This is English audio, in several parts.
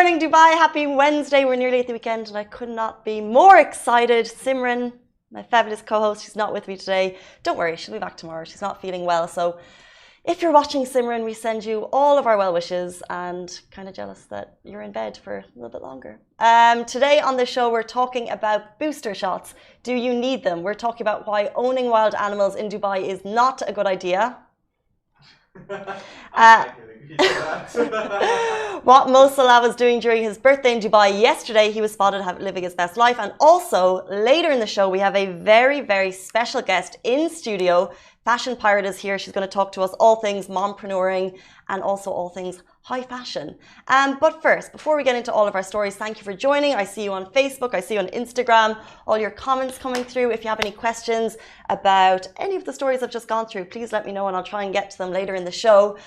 morning, Dubai. Happy Wednesday. We're nearly at the weekend and I could not be more excited. Simran, my fabulous co-host, she's not with me today. Don't worry, she'll be back tomorrow. She's not feeling well. So if you're watching Simran, we send you all of our well wishes and kind of jealous that you're in bed for a little bit longer. Today on the show, we're talking about booster shots. Do you need them? We're talking about why owning wild animals in Dubai is not a good idea. What Mo Salah was doing during his birthday in Dubai yesterday. He was spotted living his best life. And also later in the show, we have a very, very special guest in studio. Fashion Pirate is here. She's going to talk to us all things mompreneuring and also all things high fashion. But first, before we get into all of our stories, thank you for joining. I see you on Facebook. I see you on Instagram. All your comments coming through. If you have any questions about any of the stories I've just gone through, please let me know and I'll try and get to them later in the show.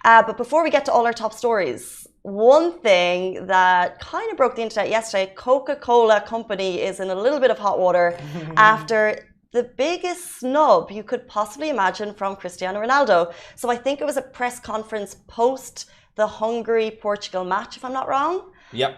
But before we get to all our top stories, one thing that kind of broke the internet yesterday, Coca-Cola company is in a little bit of hot water after the biggest snub you could possibly imagine from Cristiano Ronaldo. So I think it was a press conference post the Hungary-Portugal match, if I'm not wrong. Yep.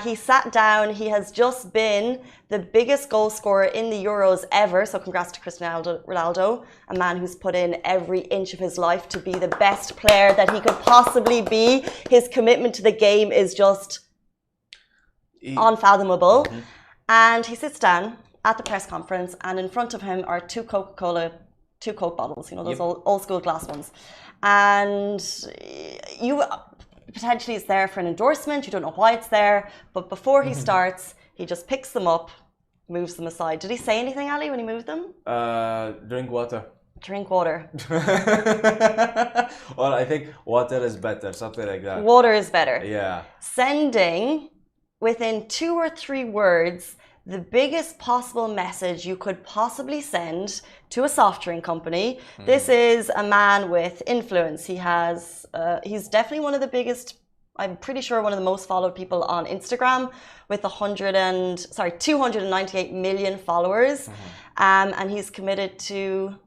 He sat down. He has just been the biggest goal scorer in the Euros ever. So congrats to Cristiano Ronaldo, a man who's put in every inch of his life to be the best player that he could possibly be. His commitment to the game is just unfathomable. Mm-hmm. And he sits down at the press conference and in front of him are two Coke bottles, you know, those old school glass ones. And you potentially it's there for an endorsement. You don't know why it's there. But before he starts, he just picks them up, moves them aside. Did he say anything, Ali, when he moved them? Drink water. Drink water. Well, I think water is better, something like that. Water is better. Yeah. Sending within 2 or 3 words the biggest possible message you could possibly send to a soft drink company. This is a man with influence. He has, he's definitely one of the biggest, I'm pretty sure one of the most followed people on Instagram with 298 million followers. And he's committed to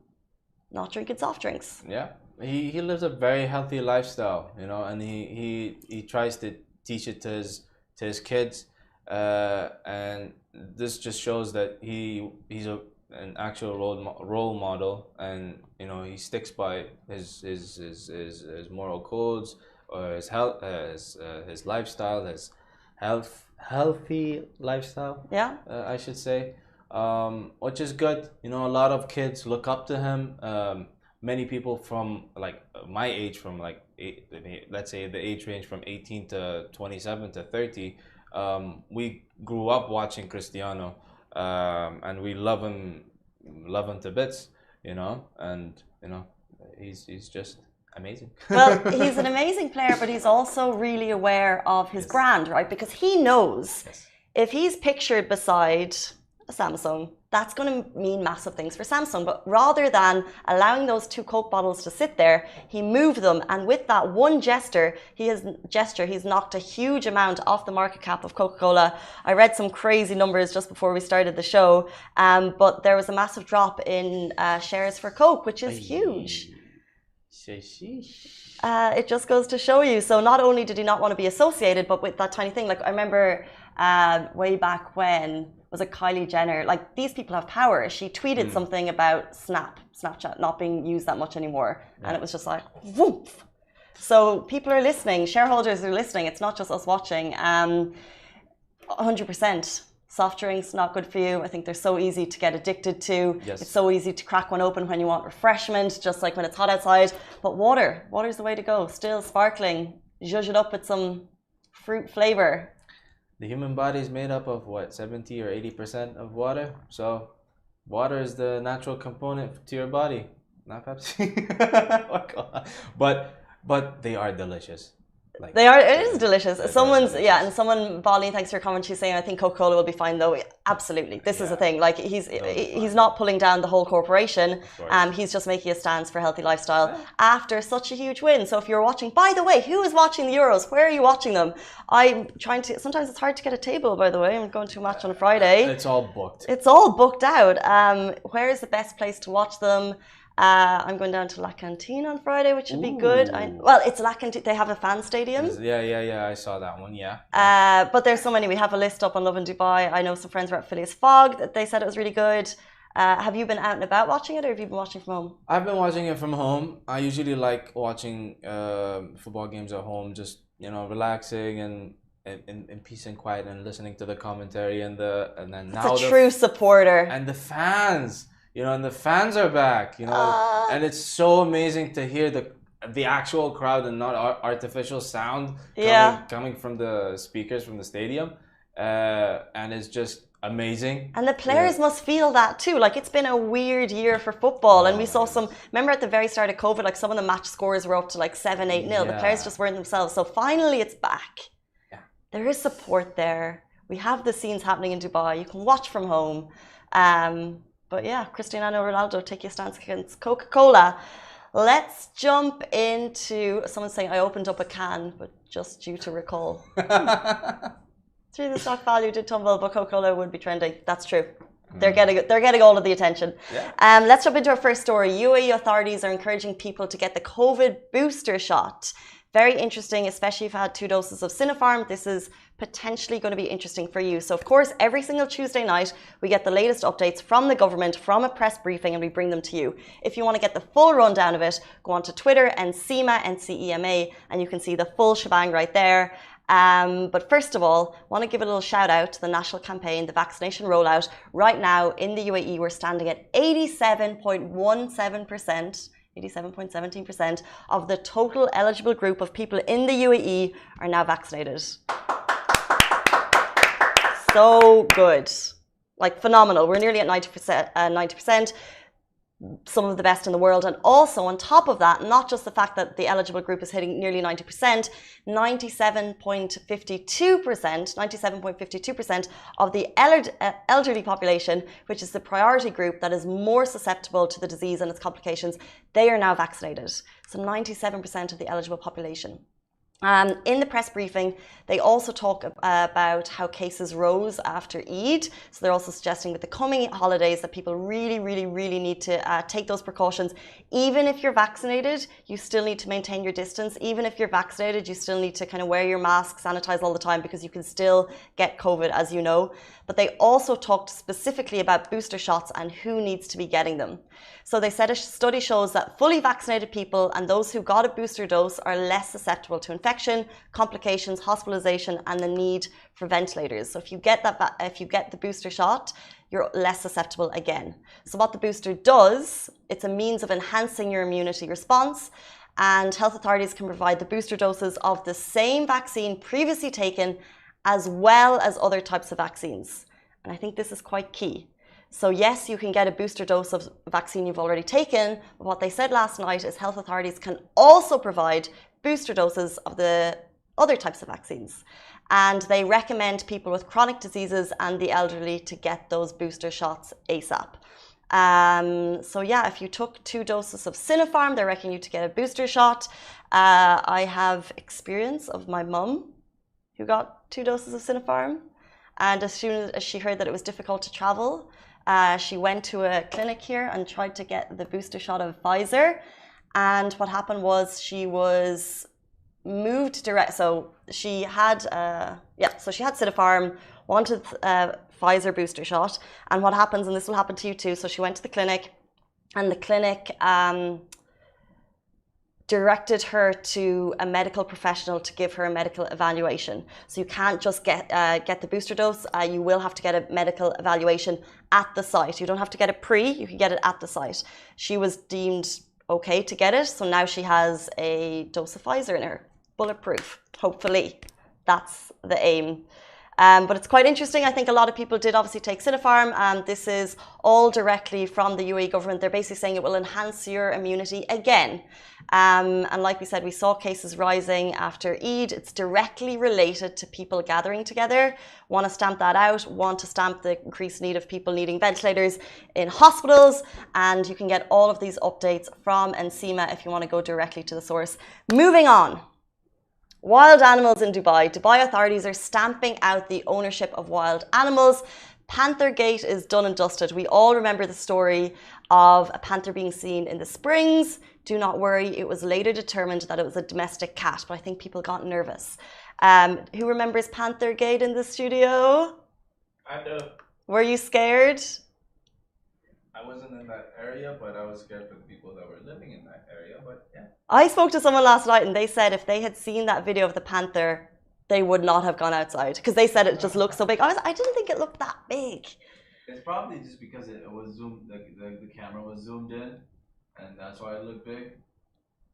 not drinking soft drinks. Yeah, he lives a very healthy lifestyle, you know, and he tries to teach it to his kids. And this just shows that he's an actual role model, and you know he sticks by his moral codes or his health, his lifestyle, his healthy lifestyle. Yeah, I should say, which is good. You know, a lot of kids look up to him. Many people from like my age, from like let's say the age range from 18 to 27 to 30. We grew up watching Cristiano, and we love him to bits, you know, and you know, he's just amazing. Well, he's an amazing player, but he's also really aware of his brand, right? Because he knows if he's pictured beside a Samsung, that's going to mean massive things for Samsung. But rather than allowing those 2 Coke bottles to sit there, he moved them. And with that one gesture, he's knocked a huge amount off the market cap of Coca-Cola. I read some crazy numbers just before we started the show. But there was a massive drop in shares for Coke, which is huge. It just goes to show you. So not only did he not want to be associated, but with that tiny thing, like I remember way back when, was it Kylie Jenner? Like, these people have power. She tweeted something about Snapchat not being used that much anymore. Yeah. And it was just like, whoop. So people are listening. Shareholders are listening. It's not just us watching. 100%. Soft drinks, not good for you. I think they're so easy to get addicted to. Yes. It's so easy to crack one open when you want refreshment, just like when it's hot outside. But water's the way to go. Still sparkling. Zhuzh it up with some fruit flavor. The human body is made up of what, 70 or 80% of water? So water is the natural component to your body, not Pepsi. But they are delicious. Like, they are. It is delicious. Someone, Pauline, thanks for your comment. She's saying, I think Coca-Cola will be fine though. Absolutely. This is the thing. Like, he's not pulling down the whole corporation. He's just making a stance for a healthy lifestyle after such a huge win. So if you're watching, by the way, who is watching the Euros? Where are you watching them? I'm trying to, sometimes it's hard to get a table, by the way. I'm going to a match on a Friday. It's all booked. It's all booked out. Where is the best place to watch them? I'm going down to La Cantine on Friday, which should be good. Well, it's La Cantine. They have a fan stadium. Yeah. I saw that one. Yeah. But there's so many. We have a list up on Lovin Dubai. I know some friends were at Phileas Fogg. That they said it was really good. Have you been out and about watching it, or have you been watching from home? I've been watching it from home. I usually like watching football games at home, just relaxing and in peace and quiet, and listening to the commentary and then now a true supporter and the fans. And the fans are back. And it's so amazing to hear the actual crowd and not artificial sound coming from the speakers from the stadium, and it's just amazing. And the players must feel that too. Like, it's been a weird year for football, and we saw remember at the very start of COVID, like some of the match scores were up to like 7-8-0. The players just weren't themselves. So finally it's back. There is support there. We have the scenes happening in Dubai. You can watch from home. But yeah, Cristiano Ronaldo, take your stance against Coca-Cola. Let's jump into someone saying I opened up a can, but just due to recall. Through the stock value did tumble, but Coca-Cola would be trending. That's true. They're getting all of the attention. Let's jump into our first story. UAE authorities are encouraging people to get the COVID booster shot. Very interesting, especially if you've had 2 doses of Sinopharm. This is potentially going to be interesting for you. So, of course, every single Tuesday night, we get the latest updates from the government, from a press briefing, and we bring them to you. If you want to get the full rundown of it, go on to Twitter, NCEMA, and you can see the full shebang right there. But first of all, I want to give a little shout out to the national campaign, the vaccination rollout. Right now in the UAE, we're standing at 87.17%. 87.17% of the total eligible group of people in the UAE are now vaccinated. So good. Like, phenomenal. We're nearly at 90%. Some of the best in the world. And also on top of that, not just the fact that the eligible group is hitting nearly 90%, 97.52% of the elderly population, which is the priority group that is more susceptible to the disease and its complications, they are now vaccinated. So 97% of the eligible population. In the press briefing, they also talk about how cases rose after Eid. So they're also suggesting with the coming holidays that people really need to take those precautions. Even if you're vaccinated, you still need to maintain your distance. Even if you're vaccinated, you still need to kind of wear your mask, sanitize all the time, because you can still get COVID, as you know. But they also talked specifically about booster shots and who needs to be getting them. So they said a study shows that fully vaccinated people and those who got a booster dose are less susceptible to infection, complications, hospitalization, and the need for ventilators. So if you get the booster shot, you're less susceptible again. So what the booster does, it's a means of enhancing your immunity response, and health authorities can provide the booster doses of the same vaccine previously taken, as well as other types of vaccines. And I think this is quite key. So yes, you can get a booster dose of vaccine you've already taken, but what they said last night is health authorities can also provide booster doses of the other types of vaccines. And they recommend people with chronic diseases and the elderly to get those booster shots ASAP. So yeah, if you took 2 doses of Sinopharm, they reckon you to get a booster shot. I have experience of my mum who got 2 doses of Sinopharm. And as soon as she heard that it was difficult to travel, she went to a clinic here and tried to get the booster shot of Pfizer. And what happened was she was moved direct. So she had, Sinopharm, wanted Pfizer booster shot. And what happens, and this will happen to you too, so she went to the clinic, and the clinic directed her to a medical professional to give her a medical evaluation. So you can't just get the booster dose. You will have to get a medical evaluation at the site. You don't have to get it you can get it at the site. She was deemed okay to get it, so now she has a dose of Pfizer in her. Bulletproof, hopefully. That's the aim. But it's quite interesting. I think a lot of people did obviously take Sinopharm, and this is all directly from the UAE government. They're basically saying it will enhance your immunity again. And like we said, we saw cases rising after Eid. It's directly related to people gathering together. Want to stamp that out, want to stamp the increased need of people needing ventilators in hospitals. And you can get all of these updates from NCEMA if you want to go directly to the source. Moving on. Wild animals in Dubai. Dubai authorities are stamping out the ownership of wild animals. Panthergate is done and dusted. We all remember the story of a panther being seen in the Springs. Do not worry, it was later determined that it was a domestic cat, but I think people got nervous. Who remembers Panthergate in the studio? I do. Were you scared? I wasn't in that area, but I was scared for the people that were living in that area, but yeah. I spoke to someone last night and they said if they had seen that video of the panther, they would not have gone outside because they said it just looked so big. I didn't think it looked that big. It's probably just because it was zoomed, the camera was zoomed in, and that's why it looked big.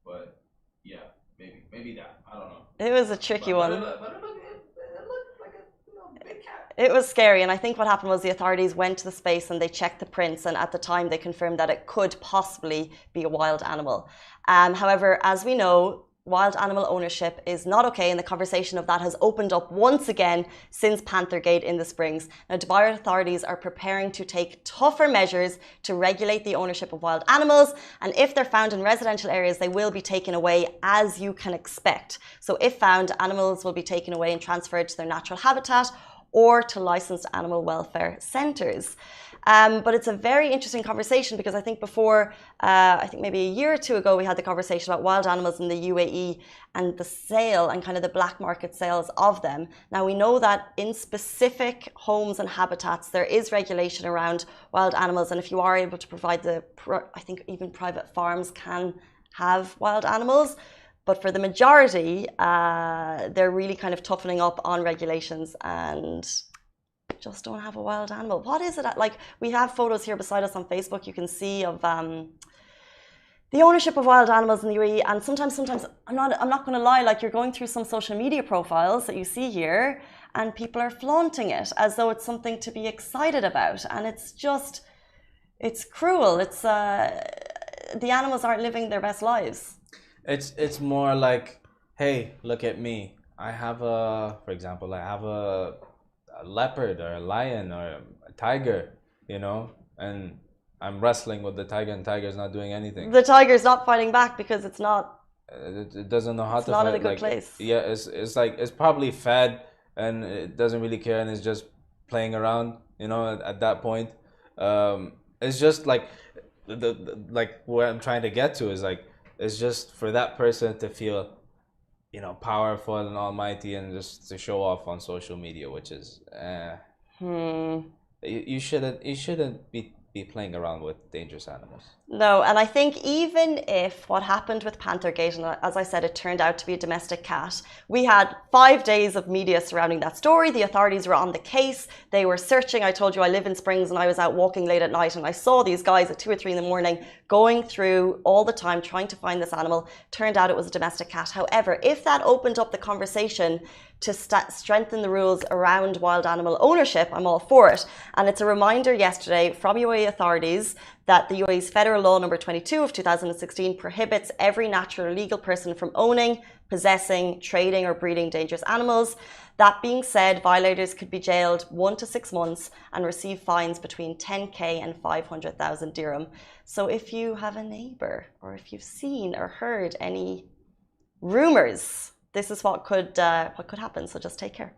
But yeah, maybe that. I don't know. It was a tricky one. But it looked like a big cat. It was scary, and I think what happened was the authorities went to the space and they checked the prints, and at the time they confirmed that it could possibly be a wild animal. However, as we know, wild animal ownership is not okay, and the conversation of that has opened up once again since Panthergate in the Springs. Now, Dubai authorities are preparing to take tougher measures to regulate the ownership of wild animals, and if they're found in residential areas, they will be taken away, as you can expect. So if found, animals will be taken away and transferred to their natural habitat or to licensed animal welfare centres. But it's a very interesting conversation because I think before, I think maybe a year or two ago, we had the conversation about wild animals in the UAE and the sale and kind of the black market sales of them. Now, we know that in specific homes and habitats, there is regulation around wild animals. And if you are able to provide I think even private farms can have wild animals. But for the majority, they're really kind of toughening up on regulations and just don't have a wild animal. What is it like? We have photos here beside us on Facebook. You can see of the ownership of wild animals in the UAE, and sometimes I'm not going to lie, like you're going through some social media profiles that you see here, and people are flaunting it as though it's something to be excited about, and it's cruel. It's the animals aren't living their best lives. It's more like, hey, look at me. For example, I have a leopard or a lion or a tiger, and I'm wrestling with the tiger, and tiger's not doing anything. The tiger's not fighting back because it's not. It doesn't know how to fight. It's not in a good place. Yeah, it's like it's probably fed and it doesn't really care and it's just playing around. At that point, it's just like like what I'm trying to get to is like it's just for that person to feel, powerful and almighty and just to show off on social media, which is you shouldn't be playing around with dangerous animals. No, and I think even if what happened with Panthergate, and as I said, it turned out to be a domestic cat, we had 5 days of media surrounding that story. The authorities were on the case. They were searching. I told you I live in Springs and I was out walking late at night and I saw these guys at 2 or 3 in the morning going through all the time trying to find this animal. Turned out it was a domestic cat. However, if that opened up the conversation to strengthen the rules around wild animal ownership, I'm all for it. And it's a reminder yesterday from UAE authorities that the UAE's Federal Law number 22 of 2016 prohibits every natural or legal person from owning, possessing, trading or breeding dangerous animals. That being said, violators could be jailed 1 to 6 months and receive fines between 10k and 500,000 dirham. So if you have a neighbor or if you've seen or heard any rumors, this is what could happen. So just take care.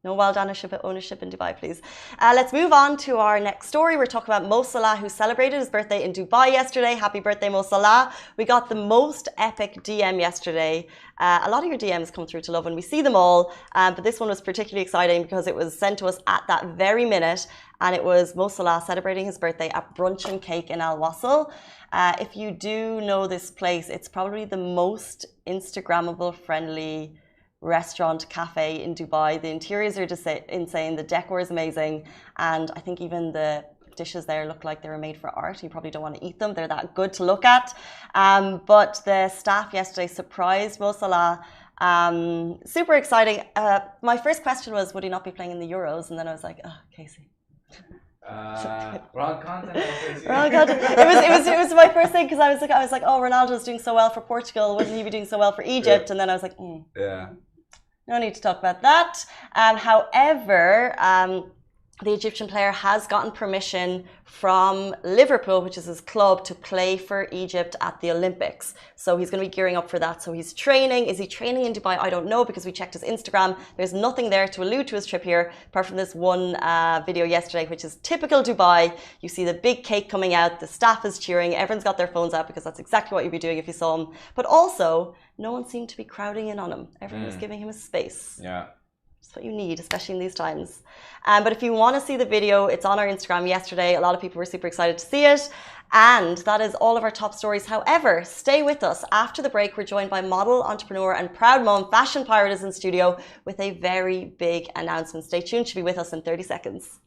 No wild ownership in Dubai, please. Let's move on to our next story. We're talking about Mo Salah, who celebrated his birthday in Dubai yesterday. Happy birthday, Mo Salah. We got the most epic DM yesterday. A lot of your DMs come through to Lovin. We see them all, but this one was particularly exciting because it was sent to us at that very minute, and it was Mo Salah celebrating his birthday at Brunch and Cake in Al Wasl. If you do know this place, it's probably the most Instagrammable friendly restaurant cafe in Dubai. The interiors are just insane, the decor is amazing, and I think even the dishes there look like they were made for art. You probably don't want to eat them, they're that good to look at. But the staff yesterday surprised Mo Salah. Super exciting. My first question was, would he not be playing in the Euros? And then I was like, oh, Casey. Wrong content. Wrong content. It was my first thing because I was like, oh, Ronaldo's doing so well for Portugal. Wouldn't he be doing so well for Egypt? And then I was like, yeah. No need to talk about that. However, the Egyptian player has gotten permission from Liverpool, which is his club, to play for Egypt at the Olympics. So he's going to be gearing up for that. So he's training. Is he training in Dubai? I don't know, because we checked his Instagram. There's nothing there to allude to his trip here, apart from this one video yesterday, which is typical Dubai. You see the big cake coming out. The staff is cheering. Everyone's got their phones out, because that's exactly what you'd be doing if you saw him. But also, no one seemed to be crowding in on him. Everyone was giving him his space. Yeah. That's what you need, especially in these times. But if you want to see the video, it's on our Instagram yesterday. A lot of people were super excited to see it. And that is all of our top stories. However, stay with us. After the break, we're joined by model, entrepreneur, and proud mom, Fashion Pirate, is in studio with a very big announcement. Stay tuned. She'll be with us in 30 seconds.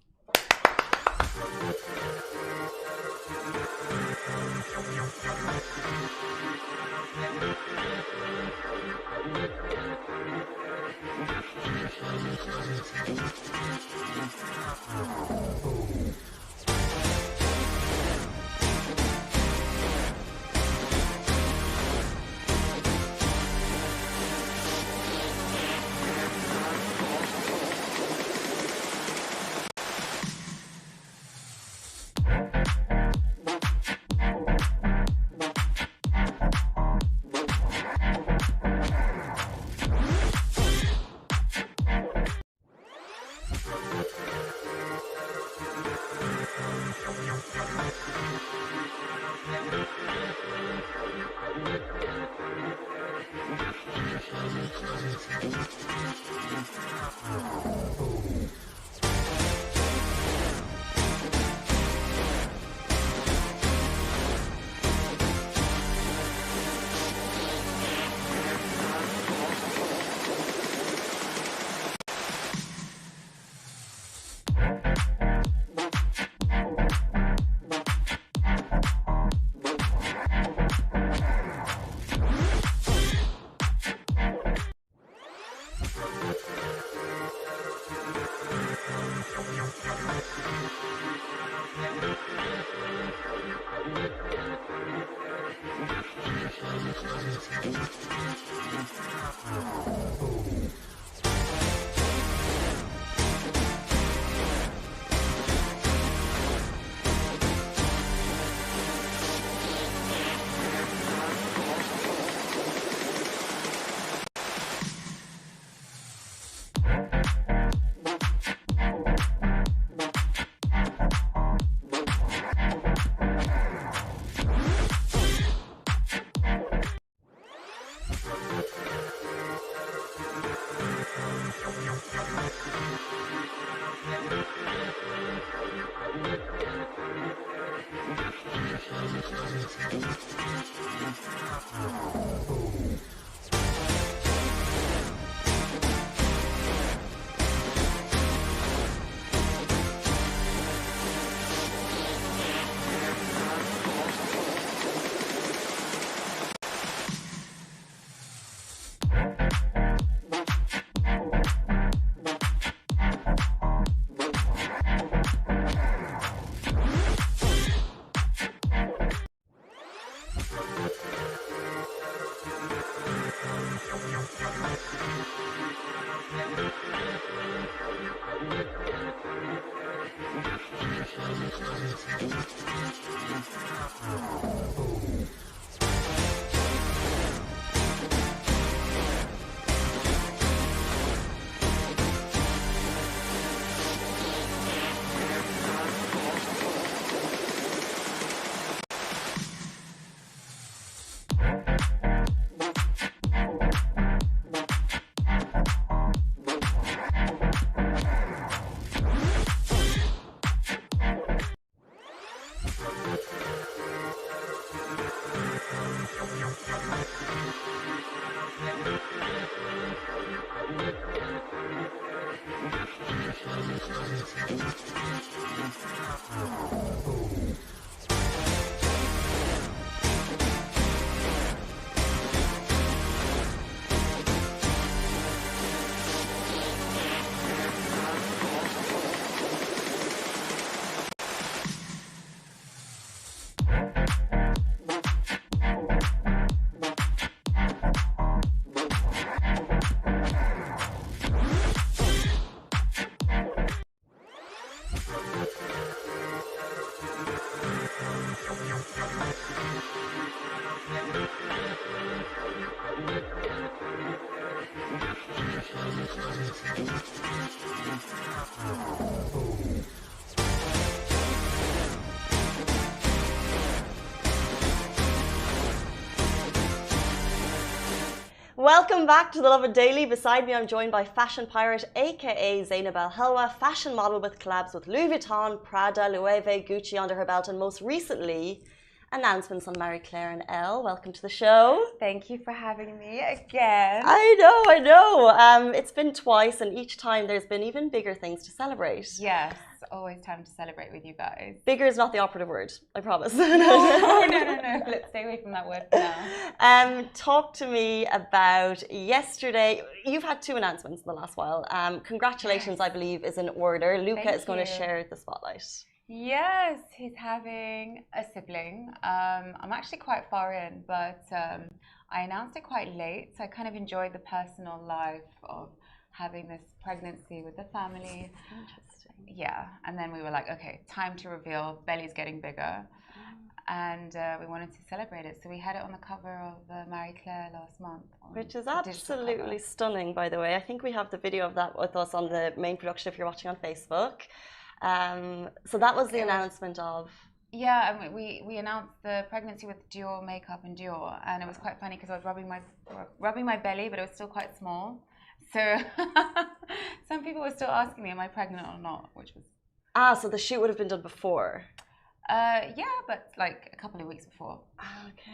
Welcome back to the Lovin Daily. Beside me, I'm joined by fashion pirate, aka Zainab El Helwa, fashion model with collabs with Louis Vuitton, Prada, Loewe, Gucci under her belt, and most recently, announcements on Marie Claire and Elle. Welcome to the show. Thank you for having me again. I know. It's been twice, and each time there's been even bigger things to celebrate. Yes, always time to celebrate with you guys. Bigger is not the operative word, I promise. No. Let's stay away from that word for now. Talk to me about yesterday. You've had 2 announcements in the last while. Congratulations, I believe, is in order. Luca is going to share the spotlight. Yes, he's having a sibling. I'm actually quite far in, but I announced it quite late, so I kind of enjoyed the personal life of having this pregnancy with the family. Interesting. Yeah, and then we were like, okay, time to reveal. Belly's getting bigger. And we wanted to celebrate it. So we had it on the cover of Marie Claire last month. Which is absolutely stunning, by the way. I think we have the video of that with us on the main production if you're watching on Facebook. So that was the announcement of... Yeah, and we announced the pregnancy with Dior makeup and Dior. And it was quite funny because I was rubbing my belly, but it was still quite small. So some people were still asking me, am I pregnant or not? Which was... so the shoot would have been done before. Yeah, but like a couple of weeks before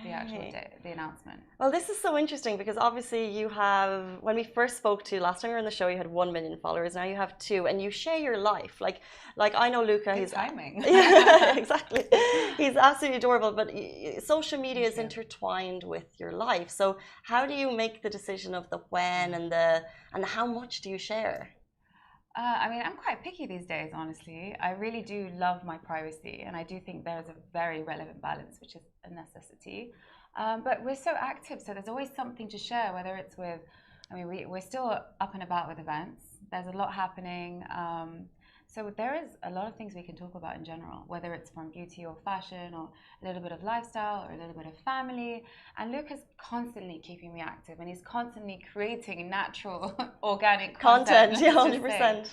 the actual day, the announcement. Well, this is so interesting because obviously you have, when we first spoke to you last time you were on the show, you had 1 million followers. Now you have 2, and you share your life. Like I know Luca. Good timing. Yeah, exactly. He's absolutely adorable. But social media is intertwined with your life. So how do you make the decision of the when and the how much do you share? I mean, I'm quite picky these days, honestly. I really do love my privacy, and I do think there's a very relevant balance, which is a necessity. But we're so active, so there's always something to share, whether it's with, I mean, we're still up and about with events. There's a lot happening. So there is a lot of things we can talk about in general, whether it's from beauty or fashion or a little bit of lifestyle or a little bit of family. And Luke is constantly keeping me active, and he's constantly creating natural, organic content. Yeah, 100%.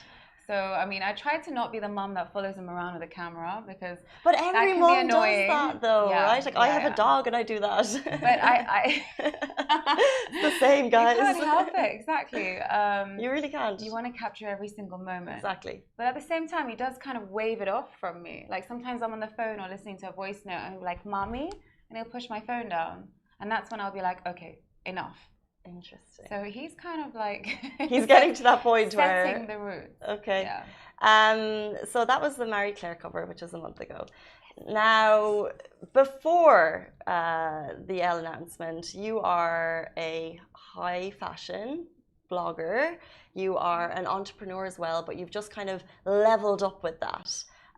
So, I mean, I try to not be the mum that follows him around with a camera because but every mom does that, though, yeah, right? Like I have a dog and I do that. But I it's the same, guys. You can't help it, exactly. You really can't. You want to capture every single moment. Exactly. But at the same time, he does kind of wave it off from me. Like sometimes I'm on the phone or listening to a voice note and he'll be like, "Mommy," and he'll push my phone down, and that's when I'll be like, "Okay, enough." Interesting. So he's kind of like he's getting to that point where setting the roots. Okay. Yeah. So that was the Marie Claire cover, which was a month ago. Now, before the Elle announcement, you are a high fashion blogger. You are an entrepreneur as well, but you've just kind of leveled up with that.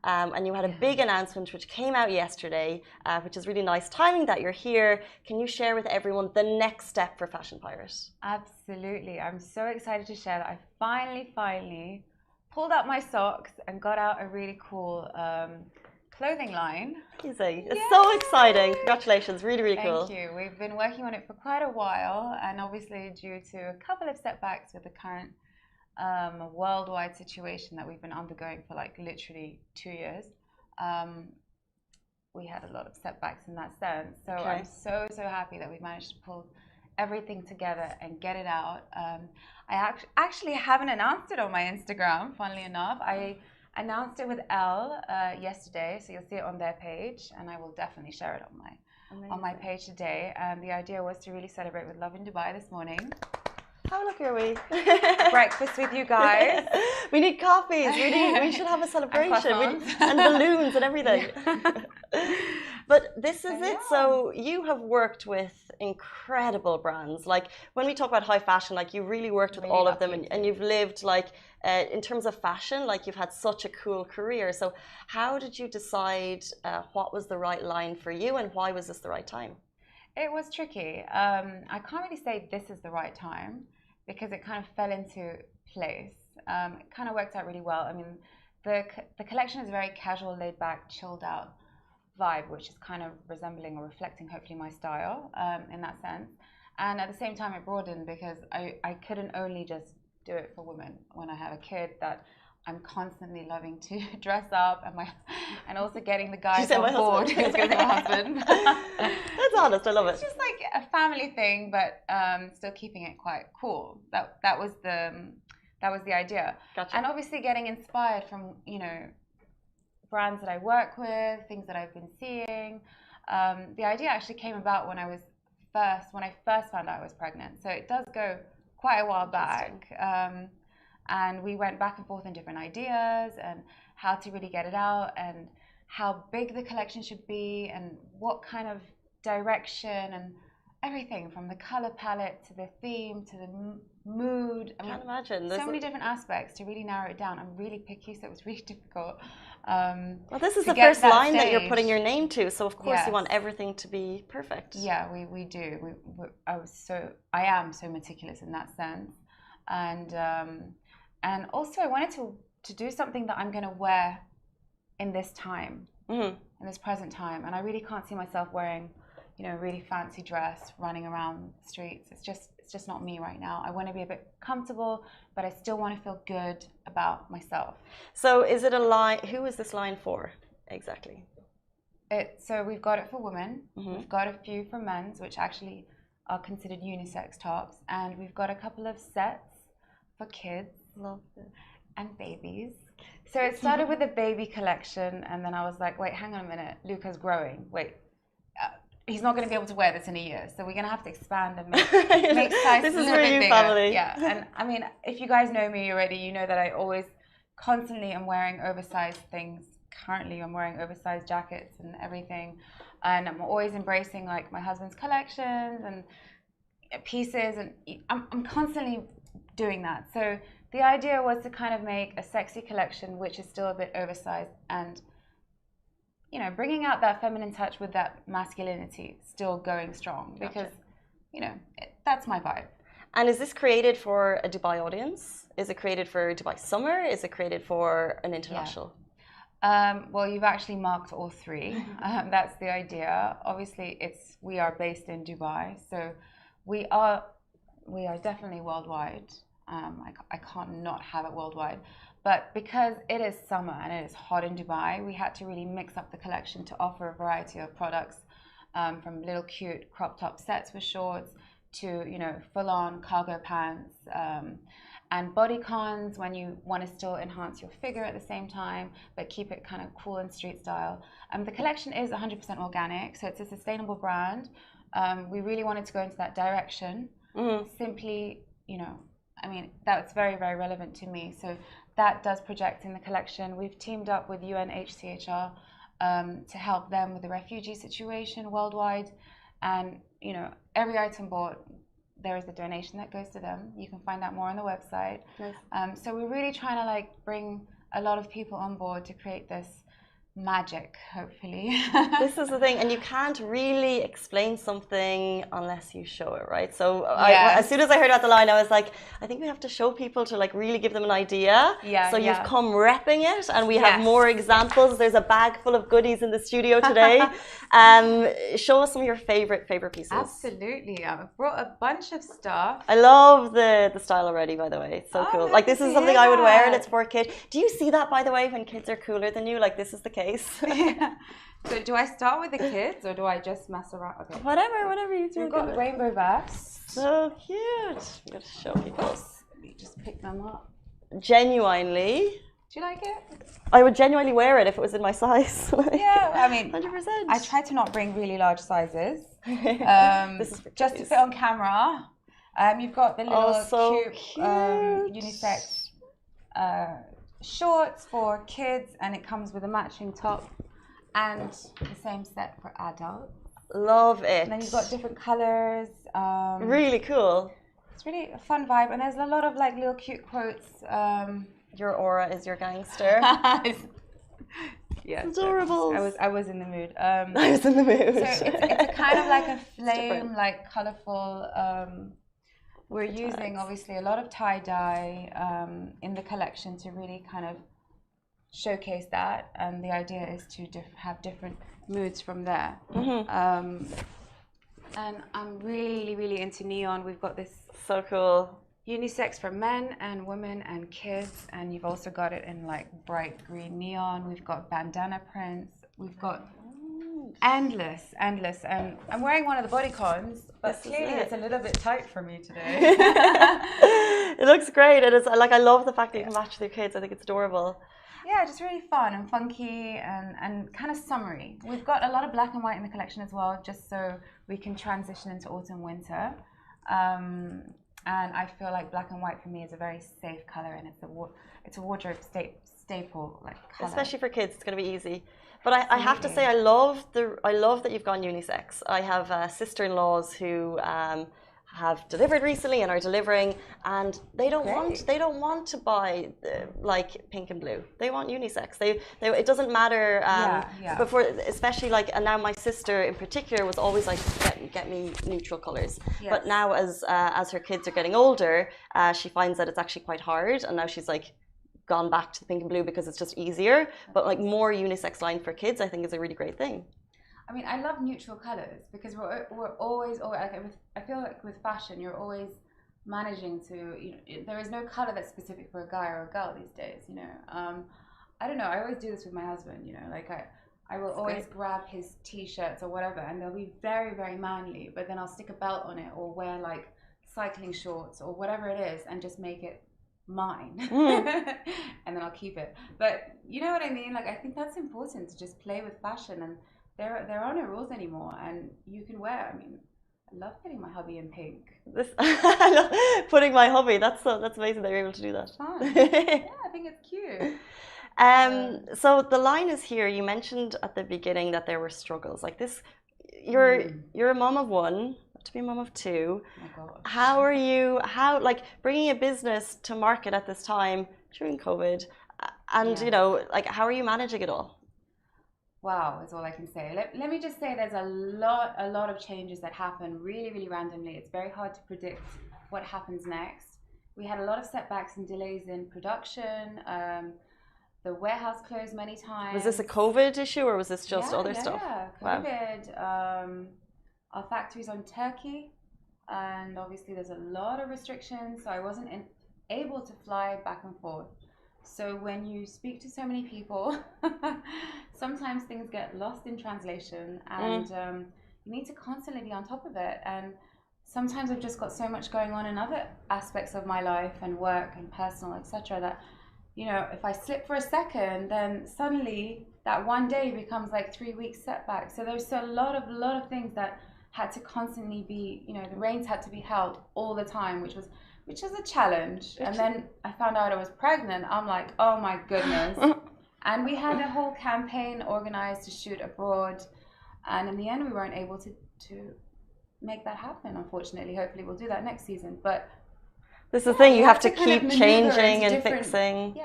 And you had a big announcement which came out yesterday, which is really nice timing that you're here. Can you share with everyone the next step for Fashion Pirate? Absolutely. I'm so excited to share that I finally pulled out my socks and got out a really cool clothing line. Amazing. It's so exciting. Congratulations. Really, really cool. Thank you. We've been working on it for quite a while, and obviously due to a couple of setbacks with the current worldwide situation that we've been undergoing for like literally 2 years, we had a lot of setbacks in that sense. So I'm so happy that we managed to pull everything together and get it out. I actually haven't announced it on my Instagram, funnily enough. I announced it with Elle yesterday, so you'll see it on their page, and I will definitely share it on my page today. And the idea was to really celebrate with Lovin Dubai this morning. How lucky are we? Breakfast with you guys. We need coffees. We should have a celebration and balloons and everything. But this is it. So you have worked with incredible brands. Like when we talk about high fashion, like you really worked with all of them, and you've lived like in terms of fashion, like you've had such a cool career. So how did you decide what was the right line for you, and why was this the right time? It was tricky. I can't really say this is the right time because it kind of fell into place. It kind of worked out really well. I mean, the collection is very casual, laid back, chilled out vibe, which is kind of resembling or reflecting hopefully my style in that sense. And at the same time, it broadened because I couldn't only just do it for women when I have a kid that I'm constantly loving to dress up and also getting the guys said on my board. husband. It's going to be my husband. That's honest. I love it. It's just like a family thing, but still keeping it quite cool. That was the idea. Gotcha. And obviously getting inspired from, you know, brands that I work with, things that I've been seeing. The idea actually came about when I first found out I was pregnant. So it does go quite a while back. And we went back and forth on different ideas and how to really get it out and how big the collection should be and what kind of direction and everything from the color palette to the theme to the mood. I can't imagine. So many different aspects to really narrow it down. I'm really picky, so it was really difficult. Well, this is the first line that you're putting your name to, so of course you want everything to be perfect. Yeah, we do. I am so meticulous in that sense, and also I wanted to do something that I'm going to wear in this time, in this present time, and I really can't see myself wearing, you know, a really fancy dress running around the streets. It's just not me right now. I want to be a bit comfortable, but I still want to feel good about myself. So is it a line? Who is this line for exactly? So we've got it for women. We've got a few for men's, which actually are considered unisex tops, and we've got a couple of sets for kids. Love it. And babies. So it started with a baby collection, and then I was like, wait, hang on a minute, Luca's growing. Wait, he's not going to be able to wear this in a year, so we're going to have to expand and make size this a is little for bit you, bigger. family. Yeah, and I mean, if you guys know me already, you know that I always constantly am wearing oversized things. Currently, I'm wearing oversized jackets and everything, and I'm always embracing like my husband's collections and pieces, and I'm constantly doing that. So the idea was to kind of make a sexy collection which is still a bit oversized and, you know, bringing out that feminine touch with that masculinity still going strong, because, you know, that's my vibe. And is this created for a Dubai audience? Is it created for Dubai summer? Is it created for an international? Well, you've actually marked all three. That's the idea. Obviously, we are based in Dubai, so we are definitely worldwide. I can't not have it worldwide, but because it is summer and it is hot in Dubai, we had to really mix up the collection to offer a variety of products, from little cute crop top sets with shorts to, you know, full-on cargo pants, and bodycons when you want to still enhance your figure at the same time, but keep it kind of cool and street style. The collection is 100% organic, so it's a sustainable brand. We really wanted to go into that direction. Simply, you know, I mean, that's very, very relevant to me. So that does project in the collection. We've teamed up with UNHCR to help them with the refugee situation worldwide. And, you know, every item bought, there is a donation that goes to them. You can find out more on the website. Nice. So we're really trying to like bring a lot of people on board to create this magic, hopefully. This is the thing, and you can't really explain something unless you show it, right? So as soon as I heard about the line, I was like, I think we have to show people to like really give them an idea. So you've come repping it, and we have more examples. There's a bag full of goodies in the studio today. Show us some of your favorite pieces. Absolutely, I've brought a bunch of stuff. I love the style already, by the way. It's so cool. Like this is something I would wear, and it's for a kid. Do you see that, by the way, when kids are cooler than you? Like this is the case. So do I start with the kids or do I just mess around? Okay. Whatever you think. We've got rainbow vests. So cute. I'm going to show people. Let me just pick them up. Genuinely. Do you like it? I would genuinely wear it if it was in my size. Yeah, I mean, 100%. I try to not bring really large sizes. This is just to fit on camera. You've got the little cute. Unisex shorts for kids, and it comes with a matching top and the same set for adults. Love it. And then you've got different colors. Really cool. It's really a fun vibe, and there's a lot of like little cute quotes. Your aura is your gangster. Yeah, adorable. I was in the mood. I was in the mood. So it's a kind of like a flame, like colorful. We're using obviously a lot of tie-dye in the collection to really kind of showcase that, and the idea is to have different moods from there. And I'm really into neon. We've got this so cool. unisex for men and women and kids, and you've also got it in like bright green neon. We've got bandana prints. We've got endless. And I'm wearing one of the bodycons, but clearly it's a little bit tight for me today. It looks great. It is like, I love the fact that you can match with your kids. I think it's adorable. Yeah, just really fun and funky and kind of summery. We've got a lot of black and white in the collection as well, just so we can transition into autumn, winter. And I feel like black and white for me is a very safe color, and it's a wardrobe staple like color. Especially for kids, it's going to be easy. But I have to say, I love that you've gone unisex. I have sister-in-laws who have delivered recently and are delivering, and they don't want to buy like pink and blue. They want unisex. It doesn't matter. Before, especially like, and now my sister in particular was always like, get me neutral colors. Yes. But now as her kids are getting older, she finds that it's actually quite hard, and now she's like gone back to the pink and blue because it's just easier. But like more unisex line for kids, I think is a really great thing. I mean, I love neutral colors because we're always like, I feel like with fashion, you're always managing to, there is no color that's specific for a guy or a girl these days, I don't know, I always do this with my husband, like I will always grab his t-shirts or whatever, and they'll be very, very manly, but then I'll stick a belt on it or wear like cycling shorts or whatever it is and just make it mine. And then I'll keep it. But you know what I mean? Like, I think that's important, to just play with fashion, and there are no rules anymore, and you can wear. I mean, I love putting my hubby in pink. I love putting my hubby. That's amazing that you're able to do that. It's fun. Yeah, I think it's cute. So the line is here. You mentioned at the beginning that there were struggles like this. You're a mom of one, to be a mom of two. Oh my gosh. Like bringing a business to market at this time during COVID, and like, how are you managing it all? Wow, is all I can say. Let me just say there's a lot of changes that happen really, really randomly. It's very hard to predict what happens next. We had a lot of setbacks and delays in production. The warehouse closed many times. Was this a COVID issue, or was this just other stuff? Yeah, COVID. Wow. Our factory's on Turkey, and obviously there's a lot of restrictions, so I wasn't able to fly back and forth. So when you speak to so many people, sometimes things get lost in translation, and you need to constantly be on top of it. And sometimes I've just got so much going on in other aspects of my life and work and personal, etc., that, if I slip for a second, then suddenly that one day becomes like 3 weeks setback. So there's a lot of things that had to constantly be, the reins had to be held all the time, which was a challenge. And then I found out I was pregnant. I'm like, oh my goodness. And we had a whole campaign organized to shoot abroad, and in the end we weren't able to make that happen, unfortunately. Hopefully we'll do that next season. But this is the thing, you have to keep changing and fixing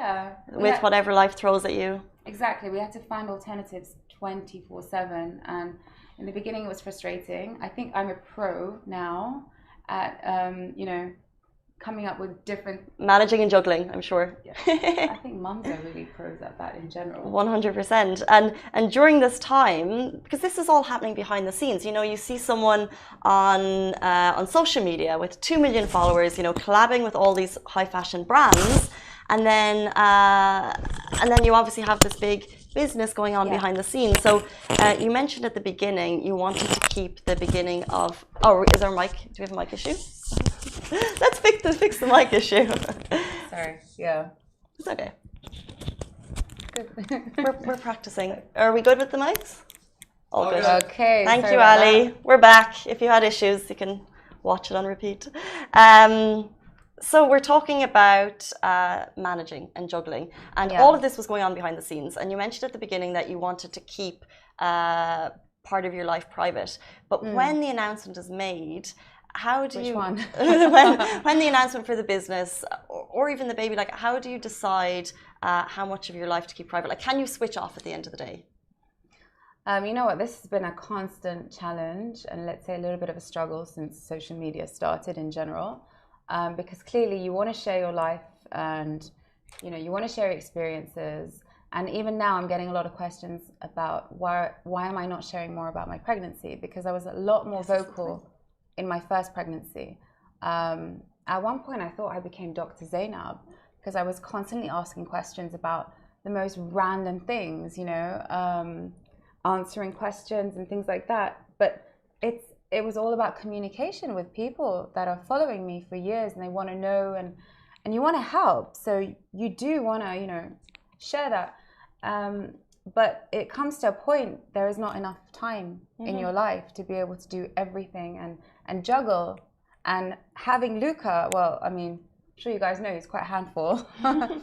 with whatever life throws at you. Exactly. We had to find alternatives 24/7, and in the beginning it was frustrating. I think I'm a pro now at coming up with different... Managing and juggling, I'm sure. Yeah. I think mums are really pros at that in general. 100%. And during this time, because this is all happening behind the scenes, you see someone on social media with 2 million followers, collabing with all these high fashion brands, and then you obviously have this big business going on behind the scenes. So you mentioned at the beginning you wanted to keep the beginning of... Oh, is our mic... Do we have a mic issue? Let's fix the mic issue. Sorry. Yeah. It's okay. Good. We're practicing. Are we good with the mics? All good. Okay. Thank you, Ali. We're back. If you had issues, you can watch it on repeat. So we're talking about managing and juggling, and all of this was going on behind the scenes. And you mentioned at the beginning that you wanted to keep part of your life private. But when the announcement is made, how do Which you... one? when the announcement for the business, or even the baby, like, how do you decide how much of your life to keep private? Like, can you switch off at the end of the day? You know what? This has been a constant challenge, and let's say a little bit of a struggle since social media started in general. Because clearly you want to share your life, and you want to share experiences, and even now I'm getting a lot of questions about why am I not sharing more about my pregnancy, because I was a lot more vocal in my first pregnancy, at one point I thought I became Dr. Zainab because I was constantly asking questions about the most random things, you know, answering questions and things like that. But it was all about communication with people that are following me for years, and they want to know, and you want to help. So you do want to, you know, share that. But it comes to a point, there is not enough time in your life to be able to do everything and juggle. And having Luca, well, I mean, I'm sure you guys know he's quite a handful. And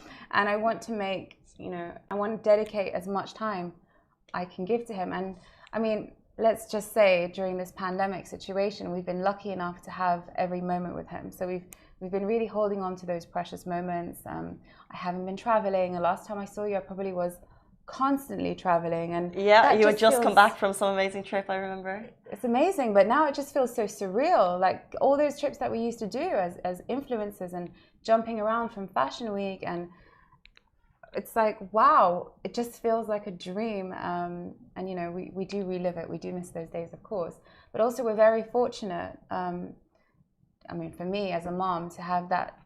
I want to make, you know, I want to dedicate as much time I can give to him. And I mean, let's just say during this pandemic situation, we've been lucky enough to have every moment with him. So we've been really holding on to those precious moments. I haven't been traveling. The last time I saw you, I probably was constantly traveling. And yeah, you had just come back from some amazing trip, I remember. It's amazing, but now it just feels so surreal. Like all those trips that we used to do as influencers and jumping around from Fashion Week, and it's like, wow, it just feels like a dream. And you know, we do relive it. We do miss those days, of course, but also we're very fortunate. I mean, for me as a mom, to have that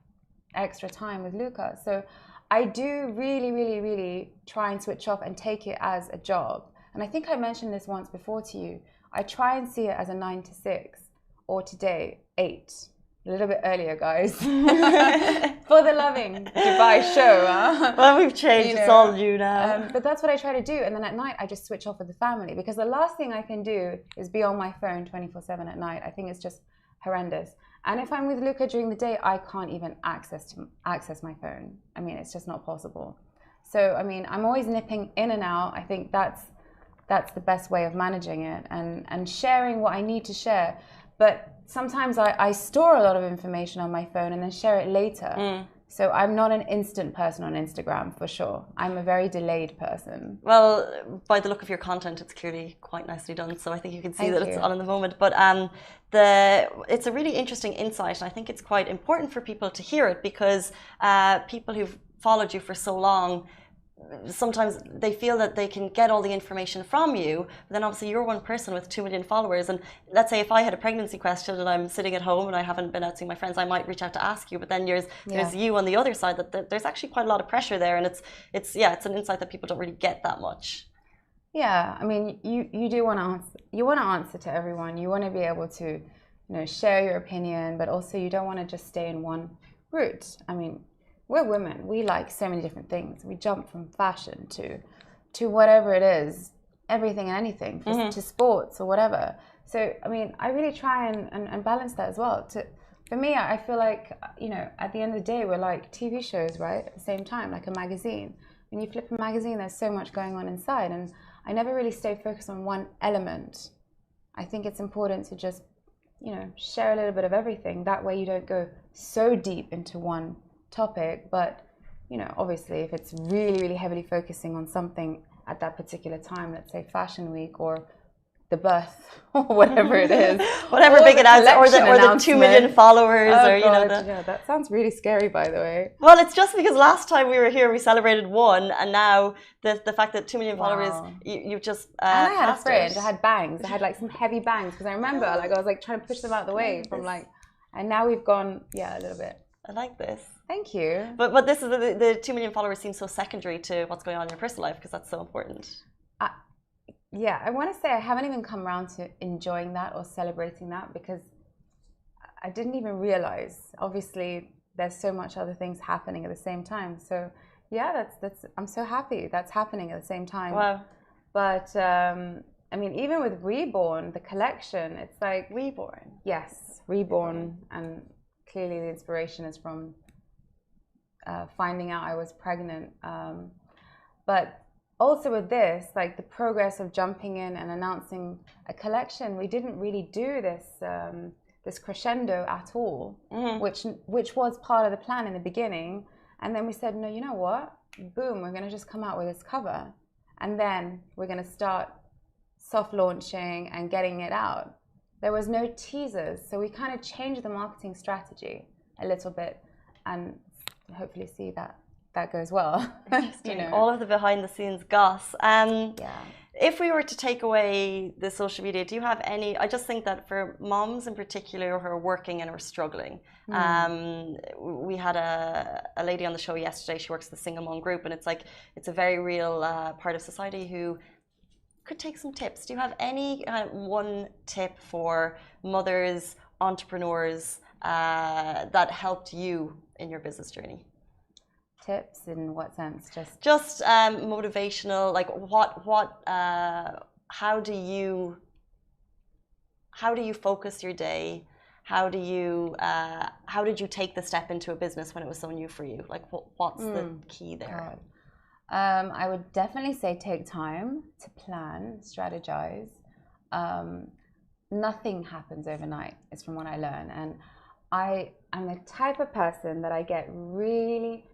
extra time with Luca. So I do really, really, really try and switch off and take it as a job. And I think I mentioned this once before to you. I try and see it as a 9 to 6, or today 8. A little bit earlier, guys, for the Lovin Dubai show. Well, we've changed. You know, it's all new now. But that's what I try to do. And then at night, I just switch off with the family, because the last thing I can do is be on my phone 24/7 at night. I think it's just horrendous. And if I'm with Luca during the day, I can't even access my phone. I mean, it's just not possible. So, I mean, I'm always nipping in and out. I think that's the best way of managing it, and sharing what I need to share. But sometimes I store a lot of information on my phone and then share it later. So I'm not an instant person on Instagram, for sure. I'm a very delayed person. Well, by the look of your content, it's clearly quite nicely done. So I think you can see that it's on in the moment. But it's a really interesting insight, and I think it's quite important for people to hear it, because people who've followed you for so long, sometimes they feel that they can get all the information from you, but then obviously you're one person with 2 million followers. And let's say if I had a pregnancy question and I'm sitting at home and I haven't been out seeing my friends, I might reach out to ask you. But then there's you on the other side, that there's actually quite a lot of pressure there, and it's an insight that people don't really get that much. Yeah, I mean, you do want to answer. You want to answer to everyone. You want to be able to, you know, share your opinion, but also you don't want to just stay in one route. I mean, we're women. We like so many different things. We jump from fashion to whatever it is, everything and anything, to sports or whatever. So, I mean, I really try and balance that as well. For me, I feel like, you know, at the end of the day, we're like TV shows, right? At the same time, like a magazine. When you flip a magazine, there's so much going on inside. And I never really stay focused on one element. I think it's important to just, you know, share a little bit of everything. That way you don't go so deep into one topic. But, you know, obviously if it's really, really heavily focusing on something at that particular time, let's say Fashion Week or the birth or whatever it is, whatever big announcement, or the 2 million followers, or you know, yeah, that sounds really scary, by the way. Well, it's just because last time we were here we celebrated 1, and now the fact that 2 million followers, you've just and I had a friend that had bangs. I had like some heavy bangs, because I remember like I was like trying to push them out of the way from like, and now we've gone a little bit. I like this. Thank you. But this is the 2 million followers seems so secondary to what's going on in your personal life, because that's so important. Yeah, I want to say I haven't even come around to enjoying that or celebrating that, because I didn't even realize. Obviously, there's so much other things happening at the same time. So yeah, that's I'm so happy that's happening at the same time. Wow. But I mean, even with Reborn, the collection, it's like Reborn. Yes, Reborn, and clearly the inspiration is from finding out I was pregnant. But also with this, like the progress of jumping in and announcing a collection, we didn't really do this crescendo at all, which was part of the plan in the beginning. And then we said, no, you know what? Boom, we're going to just come out with this cover, and then we're going to start soft launching and getting it out. There was no teasers, so we kind of changed the marketing strategy a little bit, and hopefully see that goes well. You know, all of the behind the scenes goss. If we were to take away the social media, do you have any? I just think that for moms in particular who are working and are struggling, we had a lady on the show yesterday. She works at the single mom group, and it's like it's a very real part of society who could take some tips. Do you have any one tip for mothers, entrepreneurs that helped you in your business journey? Tips in what sense? Just motivational. Like how do you focus your day? How did you take the step into a business when it was so new for you? Like what's the key there? I would definitely say take time to plan, strategize. Nothing happens overnight, is from what I learn. And I am the type of person that I get really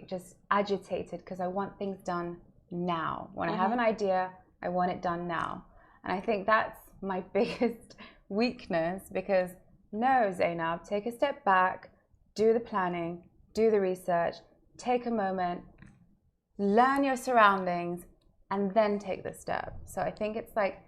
just agitated because I want things done now. When I have an idea, I want it done now. And I think that's my biggest weakness, because no, Zainab, take a step back, do the planning, do the research, take a moment, learn your surroundings, and then take the step. So I think it's like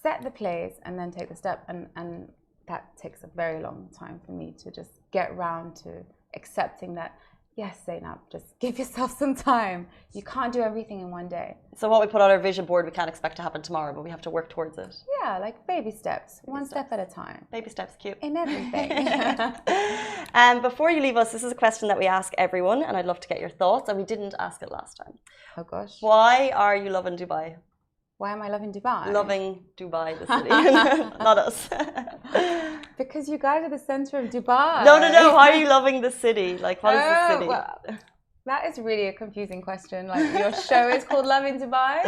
set the place and then take the step, and that takes a very long time for me to just get round to accepting that, yes, Zainab, just give yourself some time. You can't do everything in one day. So what we put on our vision board, we can't expect to happen tomorrow, but we have to work towards it. Yeah, like baby steps, one step at a time. Baby steps, cute. In everything. Before you leave us, this is a question that we ask everyone, and I'd love to get your thoughts, and we didn't ask it last time. Oh gosh. Why are you loving Dubai? Why am I loving Dubai? Loving Dubai, the city, not us. Because you guys are the center of Dubai. No. Why are you loving the city? Like, what is the city? Well, that is really a confusing question. Like, your show is called Lovin Dubai.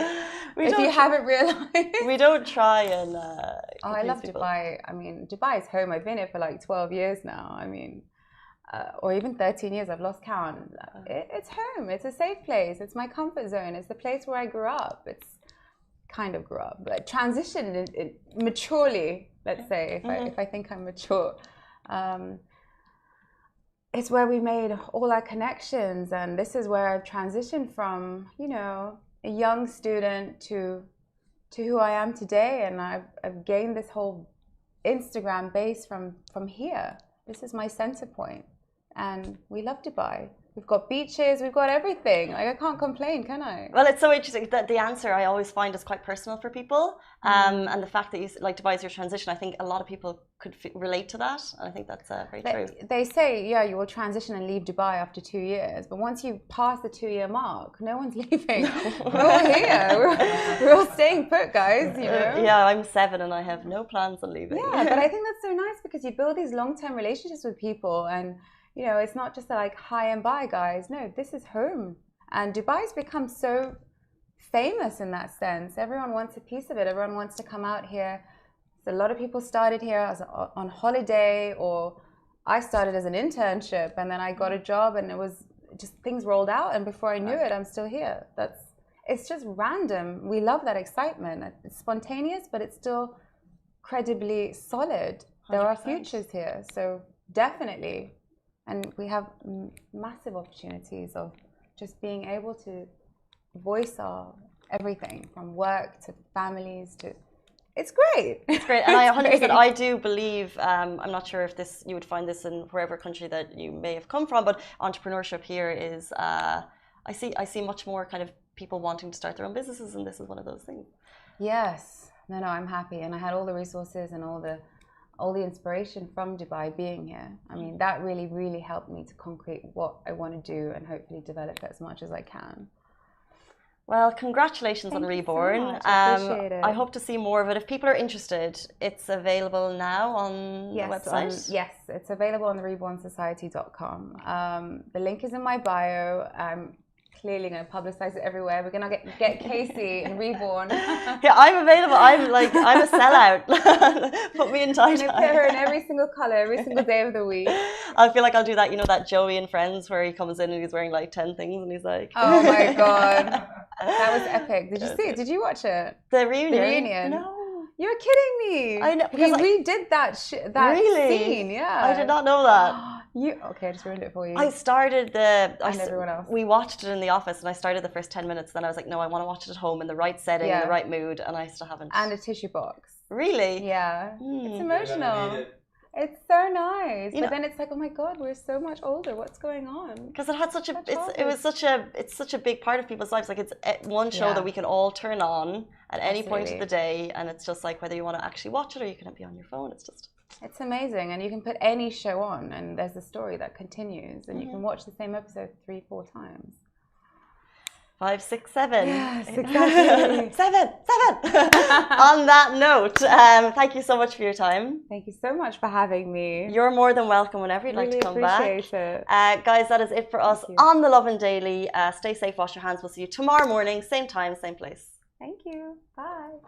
If you haven't realized, we don't try and. I love people. Dubai. I mean, Dubai is home. I've been here for like 12 years now. I mean, or even 13 years. I've lost count. It's home. It's a safe place. It's my comfort zone. It's the place where I grew up. It's kind of grew up, but transitioned maturely, let's say, if I think I'm mature. It's where we made all our connections, and this is where I've transitioned from, you know, a young student to who I am today, and I've gained this whole Instagram base from here. This is my center point, and we love Dubai. We've got beaches, we've got everything. Like, I can't complain, can I? Well, it's so interesting that the answer I always find is quite personal for people. And the fact that you like Dubai is your transition, I think a lot of people could relate to that. And I think that's very true. They say, yeah, you will transition and leave Dubai after 2 years. But once you pass the 2-year mark, no one's leaving. We're all here. We're all staying put, guys, you know? Yeah, I'm 7 and I have no plans on leaving. Yeah, but I think that's so nice because you build these long-term relationships with people, and you know, it's not just like hi and bye, guys. No, this is home. And Dubai's become so famous in that sense. Everyone wants a piece of it. Everyone wants to come out here. So a lot of people started here as on holiday, or I started as an internship, and then I got a job, and it was just things rolled out, and before I knew it, I'm still here. It's just random. We love that excitement. It's spontaneous, but it's still credibly solid. 100%. There are futures here, so definitely. And we have massive opportunities of just being able to voice our everything from work to families to. It's great. It's great, and I 100%. I do believe. I'm not sure if you would find this in wherever country that you may have come from, but entrepreneurship here is. I see much more kind of people wanting to start their own businesses, and this is one of those things. Yes. No, I'm happy, and I had all the resources and all the inspiration from Dubai being here. I mean, that really helped me to concrete what I want to do and hopefully develop it as much as I can. Well, congratulations on Reborn. So much. I appreciate it. I hope to see more of it. If people are interested, it's available now on the website? Yes, it's available on the rebornsociety.com. The link is in my bio. I'm clearly going to publicize it everywhere. We're going to get Casey and Reborn. Yeah, I'm available. I'm a sellout. Put me in tie-dye. I'm going to put her in every single color, every single day of the week. I feel like I'll do that, you know, that Joey and Friends where he comes in and he's wearing like 10 things and he's like... Oh my God. That was epic. Did you see it? Did you watch it? The reunion? The reunion. No. You're kidding me. I know. He redid that really? scene, yeah. I did not know that. Okay, I just ruined it for you. I started And everyone else. We watched it in the office, and I started the first 10 minutes. Then I was like, no, I want to watch it at home in the right setting, in the right mood, and I still haven't. And a tissue box. Really? Yeah. It's You're gonna emotional. need it. It's so nice. You But know- then it's like, oh my God, we're so much older. What's going on? Because it had such a, Childhood. it's such a big part of people's lives. Like it's one show Yeah. that we can all turn on at any point of Absolutely. the day, and it's just like whether you want to actually watch it or you can be on your phone. It's just. It's amazing. And you can put any show on, and there's a story that continues, and you can watch the same episode 3-4 times. 5, 6, 7. Yes, exactly. 7. On that note, thank you so much for your time. Thank you so much for having me. You're more than welcome whenever you'd like to come back. Appreciate it. Guys, that is it for us you. on the Lovin Daily. Stay safe, wash your hands. We'll see you tomorrow morning, same time, same place. Thank you. Bye.